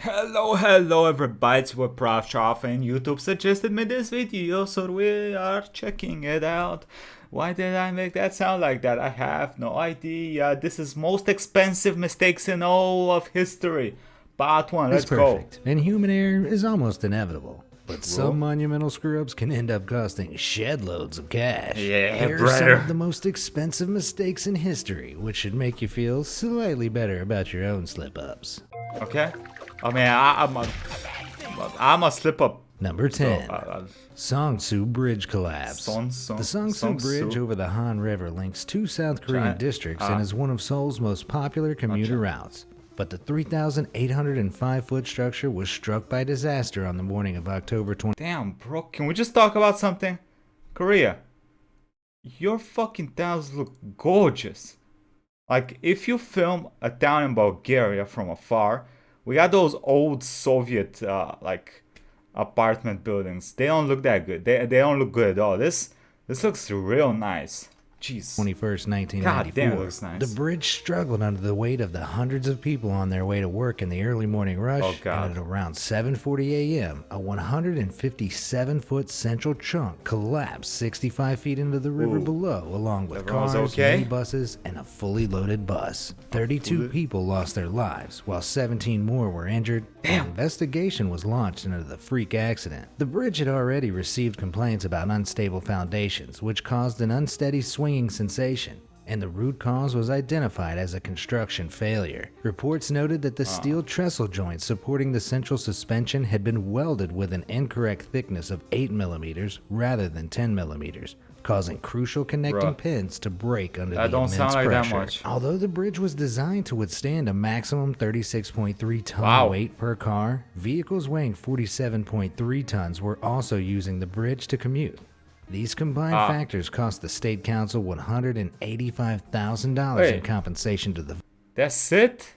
Hello everybody, it's with Proftrof and YouTube suggested me this video, so we are checking it out. Why did I make that sound like that? I have no idea. This is most expensive mistakes in all of history. Part 1, let's go. Perfect. And human error is almost inevitable. But some monumental screw-ups can end up costing shed loads of cash. Yeah, Here are some of the most expensive mistakes in history, which should make you feel slightly better about your own slip-ups. Okay. I mean, I'm a slip up. Number 10. So, Sangsu Bridge Collapse. The Sangsu Bridge over the Han River links two South Korean districts and is one of Seoul's most popular commuter routes. But the 3,805-foot structure was struck by disaster on the morning of October 20. Damn, bro, can we just talk about something? Korea, your fucking towns look gorgeous. Like, if you film a town in Bulgaria from afar, we got those old Soviet, like, apartment buildings. They don't look that good. They don't look good at all. This looks real nice. Jeez. 21st, 1994. God damn, it looks nice. The bridge struggled under the weight of the hundreds of people on their way to work in the early morning rush. Oh, God. And at around 7:40 a.m., a 157-foot central chunk collapsed 65 feet into the river below, along with Everyone's cars, okay? minibuses, and a fully loaded bus. 32 people lost their lives, while 17 more were injured. An investigation was launched into the freak accident. The bridge had already received complaints about unstable foundations, which caused an unsteady swinging sensation, and the root cause was identified as a construction failure. Reports noted that the steel trestle joints supporting the central suspension had been welded with an incorrect thickness of 8 millimeters rather than 10 millimeters, causing crucial connecting pins to break under the immense pressure. That much. Although the bridge was designed to withstand a maximum 36.3 ton weight per car, vehicles weighing 47.3 tons were also using the bridge to commute. These combined factors cost the state council $185,000 in compensation to the That's it?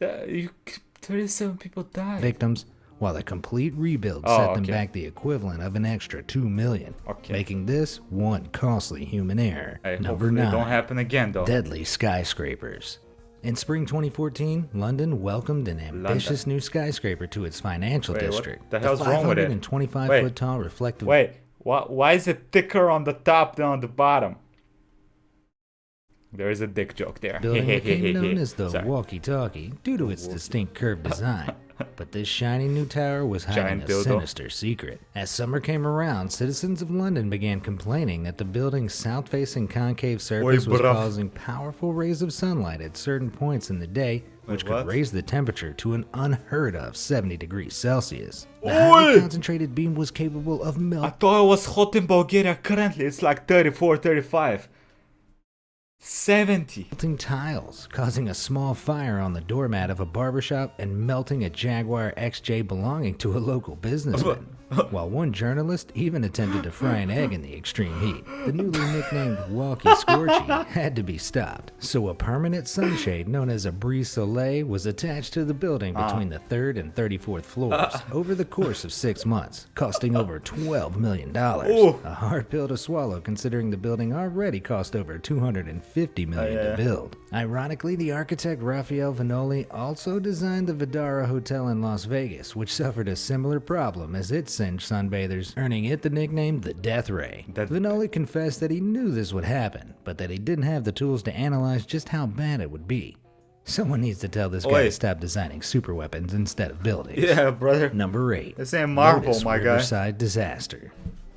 37 people died. victims, while a complete rebuild set them back the equivalent of an extra $2 million, making this one costly human error. Number 9. It don't happen again, though. Deadly skyscrapers. In spring 2014, London welcomed an ambitious new skyscraper to its financial district. What the hell's wrong with it? 525-foot tall reflective. Why is it thicker on the top than on the bottom? There is a dick joke there. Building became known as the walkie-talkie due to its distinct curved design. But this shiny new tower was hiding a sinister secret. As summer came around, citizens of London began complaining that the building's south-facing concave surface was causing powerful rays of sunlight at certain points in the day, which could raise the temperature to an unheard of 70 degrees Celsius. The highly concentrated beam was capable of melting. I thought it was hot in Bulgaria. Currently, it's like 34, 35. 70. Tiles, causing a small fire on the doormat of a barbershop and melting a Jaguar XJ belonging to a local businessman. While one journalist even attempted to fry an egg in the extreme heat. The newly nicknamed Walkie Scorchy had to be stopped, so a permanent sunshade known as a brise soleil was attached to the building between the 3rd and 34th floors over the course of 6 months, costing over $12 million. A hard pill to swallow considering the building already cost over $250 million to build. Ironically, the architect Raphael Vanoli also designed the Vidara Hotel in Las Vegas, which suffered a similar problem as it singed sunbathers, earning it the nickname the Death Ray. Vanoli confessed that he knew this would happen, but that he didn't have the tools to analyze just how bad it would be. Someone needs to tell this guy to stop designing super weapons instead of buildings. Yeah, brother. Number 8. This ain't Marvel, Lotus my guy. Riverside disaster.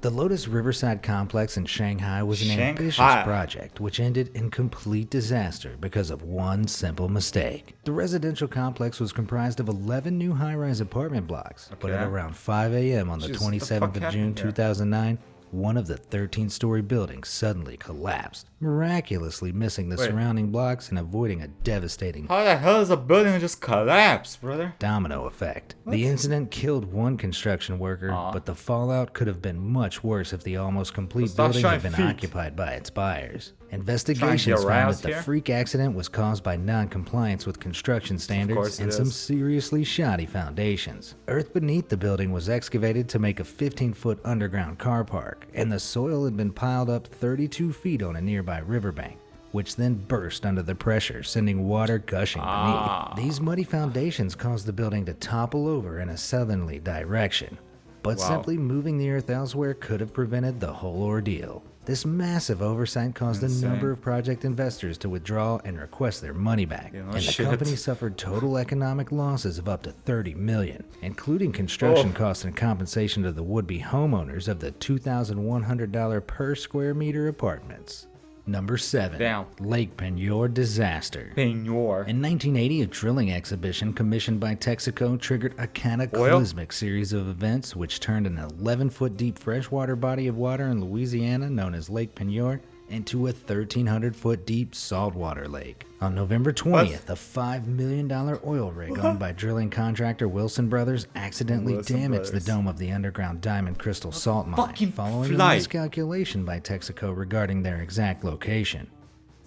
The Lotus Riverside complex in Shanghai was an ambitious project which ended in complete disaster because of one simple mistake. The residential complex was comprised of 11 new high-rise apartment blocks, but at around 5 a.m. on the 27th of June 2009, one of the 13-story buildings suddenly collapsed, miraculously missing the surrounding blocks and avoiding a devastating How the hell is a building just collapse, brother? domino effect. The incident killed one construction worker, but the fallout could have been much worse if the almost complete building had been occupied by its buyers. Investigations found that the freak accident was caused by non-compliance with construction standards and some seriously shoddy foundations. Earth beneath the building was excavated to make a 15-foot underground car park, and the soil had been piled up 32 feet on a nearby riverbank, which then burst under the pressure, sending water gushing beneath. These muddy foundations caused the building to topple over in a southerly direction. But simply moving the earth elsewhere could have prevented the whole ordeal. This massive oversight caused a number of project investors to withdraw and request their money back, and the company suffered total economic losses of up to $30 million, including construction costs and compensation to the would-be homeowners of the $2,100 per square meter apartments. Number 7. Lake Penyor disaster. In 1980, a drilling exhibition commissioned by Texaco triggered a cataclysmic series of events which turned an 11-foot deep freshwater body of water in Louisiana known as Lake Penyor into a 1,300-foot deep saltwater lake. On November 20th, a $5 million oil rig owned by drilling contractor Wilson Brothers accidentally damaged the dome of the underground diamond crystal salt mine, following a miscalculation by Texaco regarding their exact location.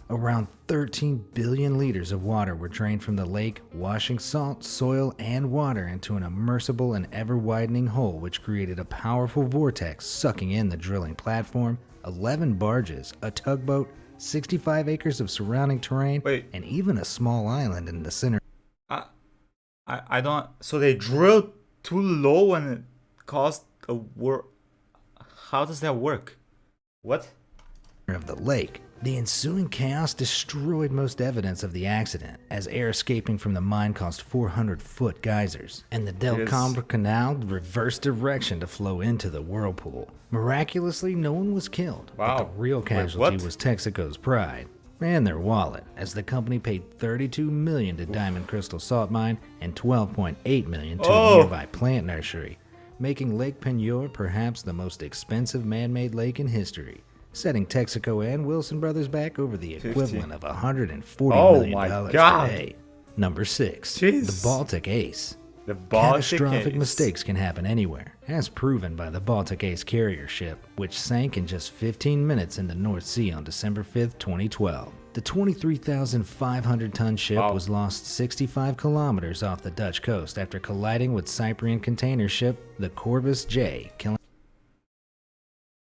Around 13 billion liters of water were drained from the lake, washing salt, soil, and water into an immersible and ever-widening hole which created a powerful vortex sucking in the drilling platform, 11 barges, a tugboat, 65 acres of surrounding terrain, and even a small island in the center. I don't... So they drilled too low and it caused a How does that work? What? Of the lake. The ensuing chaos destroyed most evidence of the accident, as air escaping from the mine caused 400-foot geysers, and the Del Combre Canal reversed direction to flow into the whirlpool. Miraculously, no one was killed, but the real casualty was Texaco's pride and their wallet, as the company paid $32 million to Diamond Crystal Salt Mine and $12.8 million to a nearby plant nursery, making Lake Penyor perhaps the most expensive man-made lake in history, setting Texaco and Wilson Brothers back over the equivalent of $140 million today. Number 6. The Baltic Ace. Catastrophic mistakes can happen anywhere, as proven by the Baltic Ace carrier ship, which sank in just 15 minutes in the North Sea on December 5, 2012. The 23,500-ton ship was lost 65 kilometers off the Dutch coast after colliding with Cyprian container ship the Corvus J, killing...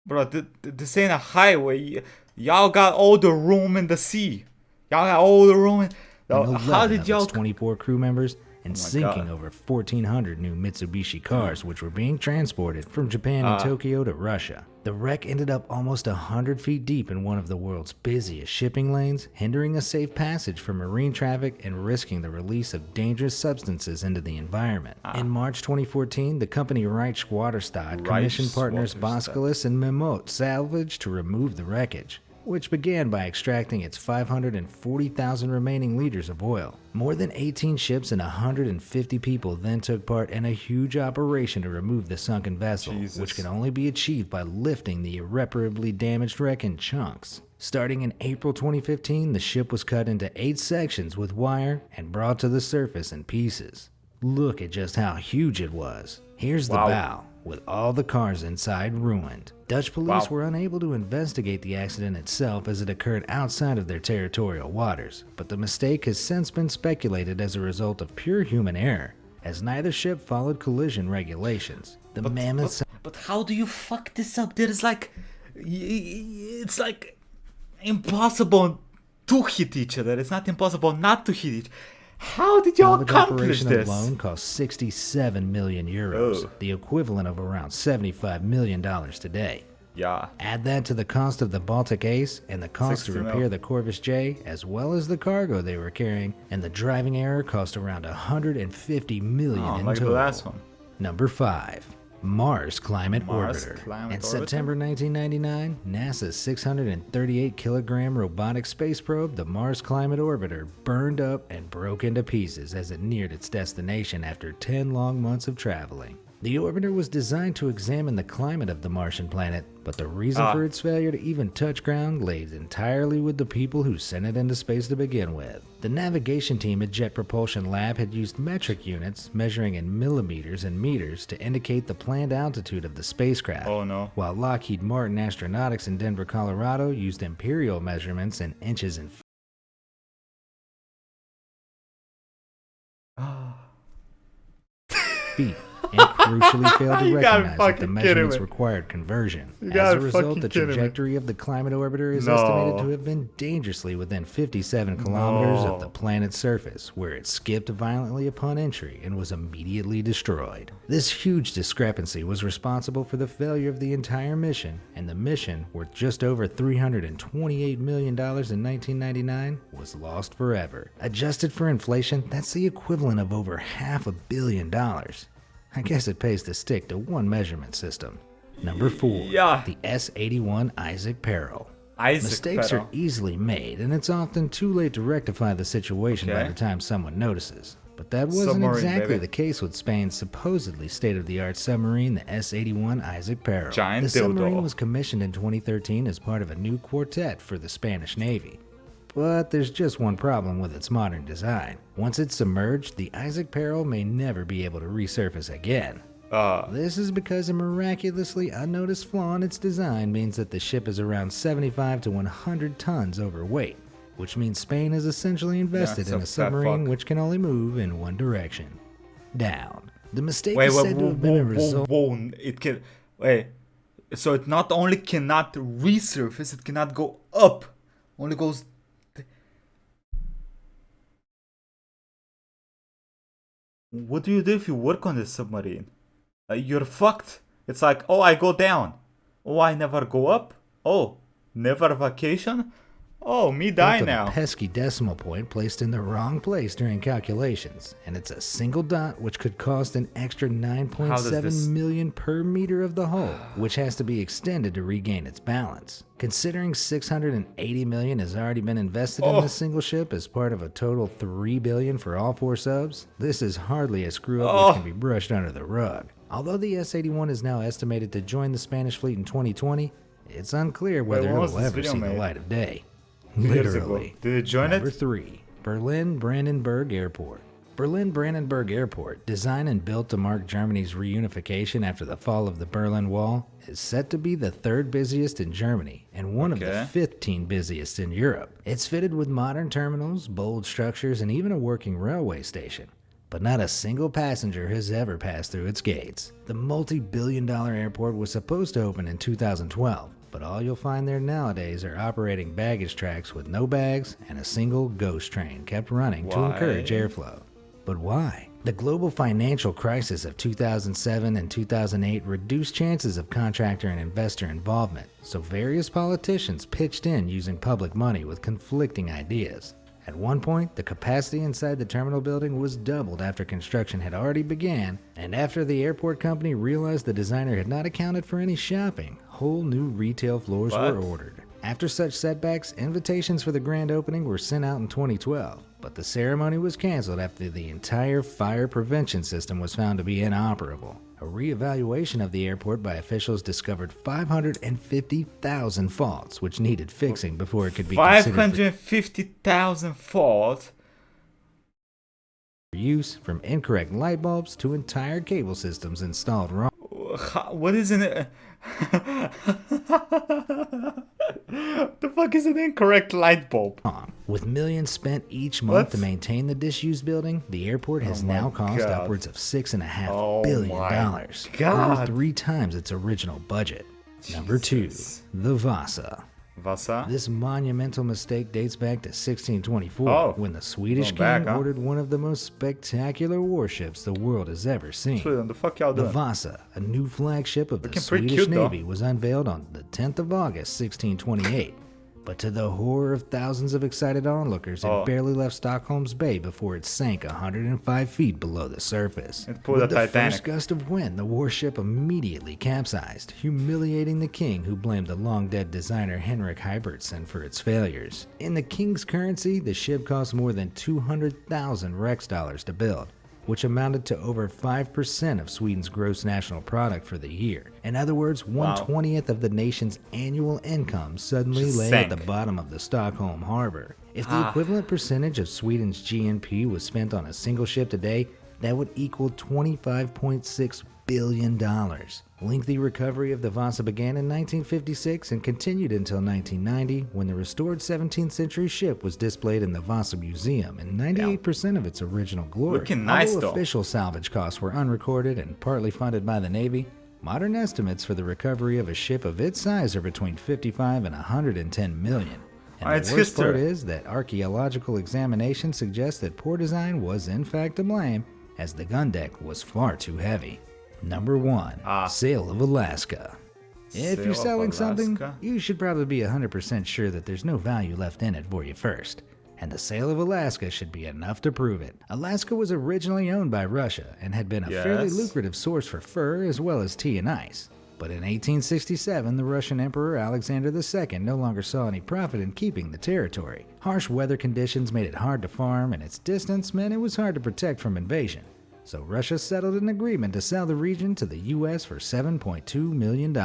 Bro, this ain't a highway. Y'all got all the room in the sea. Y'all got all the room. How did y'all... 24 crew members and sinking over 1,400 new Mitsubishi cars, which were being transported from Japan and Tokyo to Russia. The wreck ended up almost 100 feet deep in one of the world's busiest shipping lanes, hindering a safe passage for marine traffic and risking the release of dangerous substances into the environment. In March 2014, the company Reichswaterstaat commissioned partners Boskalis and Memot Salvage to remove the wreckage, which began by extracting its 540,000 remaining liters of oil. More than 18 ships and 150 people then took part in a huge operation to remove the sunken vessel, which can only be achieved by lifting the irreparably damaged wreck in chunks. Starting in April 2015, the ship was cut into 8 sections with wire and brought to the surface in pieces. Look at just how huge it was. Here's the bow, with all the cars inside ruined. Dutch police were unable to investigate the accident itself as it occurred outside of their territorial waters, but the mistake has since been speculated as a result of pure human error, as neither ship followed collision regulations. The mammoth... But how do you fuck this up? There's like... It's like impossible to hit each other. It's not impossible not to hit each other. How did y'all accomplish this? The alone cost 67 million euros, the equivalent of around $75 million today. Add that to the cost of the Baltic Ace and the cost to repair the Corvus J, as well as the cargo they were carrying, and the driving error cost around $150 million in total. The last one. Number 5. Mars Climate Orbiter. In September 1999, NASA's 638-kilogram robotic space probe, the Mars Climate Orbiter, burned up and broke into pieces as it neared its destination after 10 long months of traveling. The orbiter was designed to examine the climate of the Martian planet, but the reason for its failure to even touch ground lays entirely with the people who sent it into space to begin with. The navigation team at Jet Propulsion Lab had used metric units measuring in millimeters and meters to indicate the planned altitude of the spacecraft, while Lockheed Martin Astronautics in Denver, Colorado used imperial measurements in inches and feet. and crucially failed to You gotta recognize that the fucking kidding measurements me. required conversion. You As gotta a result, fucking the kidding me. trajectory of the climate orbiter is No. estimated to have been dangerously within 57 kilometers of the No. planet's surface, where it skipped violently upon entry and was immediately destroyed. This huge discrepancy was responsible for the failure of the entire mission, and the mission, worth just over $328 million in 1999, was lost forever. Adjusted for inflation, that's the equivalent of over $500 million. I guess it pays to stick to one measurement system. Number 4, Yeah. the S-81 ISAC Peril. Isaac Mistakes Peril. are easily made, and it's often too late to rectify the situation by Okay. the time someone notices. But that wasn't Submarine, exactly baby. the case with Spain's supposedly state-of-the-art submarine, the S-81 ISAC Peril. Giant The submarine dildo. was commissioned in 2013 as part of a new quartet for the Spanish Navy. But there's just one problem with its modern design. Once it's submerged, the ISAC Peril may never be able to resurface again. This is because a miraculously unnoticed flaw in its design means that the ship is around 75 to 100 tons overweight, which means Spain is essentially invested it's in a a fat submarine fuck. which can only move in one direction, down. The mistake Wait, is wait, said to whoa, have been a whoa, result. whoa. It can. Wait. So it not only cannot resurface, it cannot go up. Only goes. What do you do if you work on this submarine? You're fucked. It's like, oh, I go down. Oh, I never go up. Oh, never vacation. Oh, me die with now. a pesky decimal point placed in the wrong place during calculations, and it's a single dot which could cost an extra How does this- $9.7 million per meter of the hull, which has to be extended to regain its balance. Considering $680 million has already been invested in this single ship as part of a total $3 billion for all 4 subs, this is hardly a screw-up which can be brushed under the rug. Although the S-81 is now estimated to join the Spanish fleet in 2020, it's unclear whether when it was will this ever video see the made? light of day. 2 years ago. Literally. Did it join Number it? 3, Berlin-Brandenburg Airport. Berlin-Brandenburg Airport, designed and built to mark Germany's reunification after the fall of the Berlin Wall, is set to be the 3rd busiest in Germany and one of the 15 busiest in Europe. It's fitted with modern terminals, bold structures, and even a working railway station. But not a single passenger has ever passed through its gates. The multi-billion-dollar airport was supposed to open in 2012, but all you'll find there nowadays are operating baggage tracks with no bags and a single ghost train kept running to encourage airflow. But why? The global financial crisis of 2007 and 2008 reduced chances of contractor and investor involvement, so various politicians pitched in using public money with conflicting ideas. At one point, the capacity inside the terminal building was doubled after construction had already began, and after the airport company realized the designer had not accounted for any shopping, whole new retail floors were ordered. After such setbacks, invitations for the grand opening were sent out in 2012, but the ceremony was canceled after the entire fire prevention system was found to be inoperable. A reevaluation of the airport by officials discovered 550,000 faults which needed fixing before it could be considered 550,000 faults. for use, from incorrect light bulbs to entire cable systems installed wrong. What is an... The fuck is an incorrect light bulb? With millions spent each month to maintain the disused building, the airport has now cost upwards of $6.5 billion, over 3 times its original budget. Number 2, the Vasa. Vasa? This monumental mistake dates back to 1624, when the Swedish king ordered one of the most spectacular warships the world has ever seen. The fuck y'all doing? The Vasa, a new flagship of the Swedish Navy, was unveiled on the 10th of August, 1628. But to the horror of thousands of excited onlookers, it barely left Stockholm's bay before it sank 105 feet below the surface. With the first gust of wind, the warship immediately capsized, humiliating the king, who blamed the long-dead designer Henrik Heibertsen for its failures. In the king's currency, the ship cost more than 200,000 Rex dollars to build, which amounted to over 5% of Sweden's gross national product for the year. In other words, 1/20th of the nation's annual income suddenly lay at the bottom of the Stockholm harbor. If the equivalent percentage of Sweden's GNP was spent on a single ship today, that would equal $25.6 billion. Lengthy recovery of the Vasa began in 1956 and continued until 1990 when the restored 17th century ship was displayed in the Vasa Museum in 98% of its original glory. Looking nice, Although though. official salvage costs were unrecorded and partly funded by the Navy, modern estimates for the recovery of a ship of its size are between 55 and 110 million. And It's the worst part history. is that archaeological examination suggests that poor design was in fact to blame, as the gun deck was far too heavy. Number 1. Sale of Alaska. If Sale you're of selling something, Alaska? you should probably be 100% sure that there's no value left in it for you first. And the sale of Alaska should be enough to prove it. Alaska was originally owned by Russia and had been a fairly Yes. lucrative source for fur as well as tea and ice. But in 1867, the Russian Emperor Alexander II no longer saw any profit in keeping the territory. Harsh weather conditions made it hard to farm, and its distance meant it was hard to protect from invasion. So Russia settled an agreement to sell the region to the US for $7.2 million.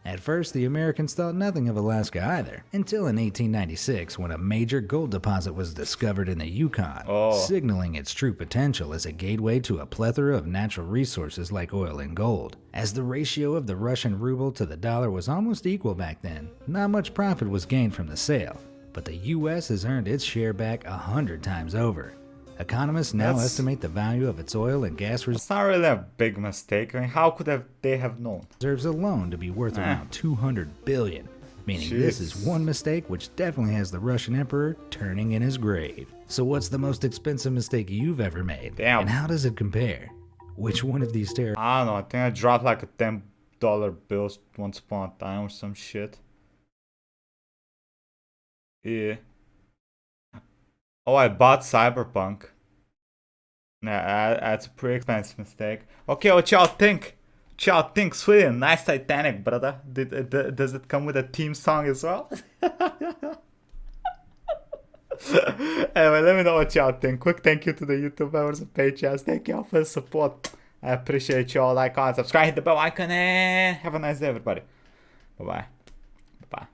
At first, the Americans thought nothing of Alaska either, until in 1896 when a major gold deposit was discovered in the Yukon, signaling its true potential as a gateway to a plethora of natural resources like oil and gold. As the ratio of the Russian ruble to the dollar was almost equal back then, not much profit was gained from the sale, but the US has earned its share back 100 times over. Economists now estimate the value of its oil and gas It's not really a big mistake. I mean, how could they have known? reserves alone to be worth around 200 billion, meaning this is one mistake which definitely has the Russian emperor turning in his grave. So what's the most expensive mistake you've ever made? Damn. And how does it compare? Which one of these terror I don't know. I think I dropped like a $10 bill once upon a time or some shit. Yeah. Oh, I bought Cyberpunk. Nah, that's a pretty expensive mistake. Okay, what y'all think? What y'all think? Sweden, nice Titanic, brother. Does it come with a theme song as well? Anyway, let me know what y'all think. Quick thank you to the YouTube members and Patreons. Thank y'all for the support. I appreciate y'all. Like, comment, subscribe, hit the bell icon, and have a nice day, everybody. Bye-bye. Bye-bye.